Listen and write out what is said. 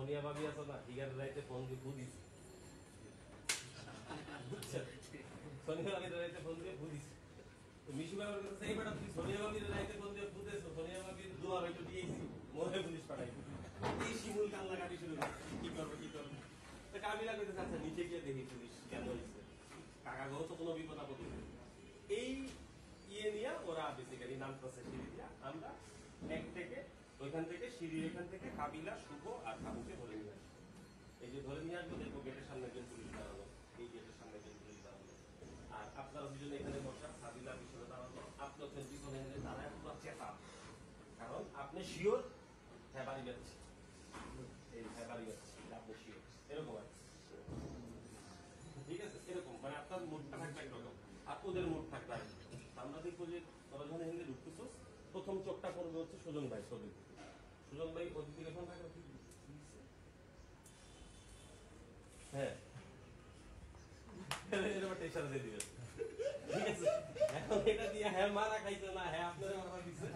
সোনিয়া ভাবি আছে না, হিগারের রাইতে ফোন দিয়ে বুঝিস, বুঝছেন? সোনিয়া ভাবির রাইতে ফোন দিয়ে বুঝিস। তো মিশু ভাই আমার কাছে এই বেটা তুই সোনিয়া ভাবির রাইতে ফোন দিয়ে বুঝেছো, সোনিয়া ভাবির দোয়া হয়তো দিয়েছি, মনে পুলিশ পাঠাই। এই শিমুল কান্না কাটি শুরু করে, কি করবো কি করবো। তো কাবিলা কইতে আচ্ছা নিচে গিয়ে দেখি পুলিশ কেন হয়েছে, কাকা গো তো কোনো বিপদ আপদ নেই। এই ইয়ে নিয়ে ওরা বেসিক্যালি নামতেছে সিঁড়ি দিয়া, আমরা এক থেকে ওইখান থেকে সিঁড়ি, এখান থেকে কাবিলা, শুভ আর কাবুকে ধরে নিয়ে আসি। এই যে ধরে নিয়ে আসবো, দেখবো গেটের সামনে একজন পুলিশ দাঁড়ানো, এই গেটের সামনে একজন পুলিশ দাঁড়ানো, আর আপনারা দুজনে এখানে বসা, কাবিলা পিছনে দাঁড়ানো, আপনি ওখানে পিছনে দাঁড়ায় পুরো চেতা, কারণ আপনি শিওর হ্যাঁ বাড়ি যাচ্ছি, এই হ্যাঁ বাড়ি যাচ্ছি, আপনি শিওর এরকম আছে। ঠিক আছে, এরকম মানে আপনার মুডটা থাকবে একরকম, আর ওদের মুড থাকবে আর। আমরা দেখবো যে তোরা যখন এখানে ঢুকতেছো, প্রথম চোখটা করবে হচ্ছে সুজন ভাই, সুজন ভাই ওদিকে এখন থাকে। হ্যাঁ এরকম টেনশন দিয়ে দিবে, ঠিক আছে? এখন এটা দিয়ে হ্যাঁ মারা খাইছে না, হ্যাঁ আপনারা মারা দিচ্ছে,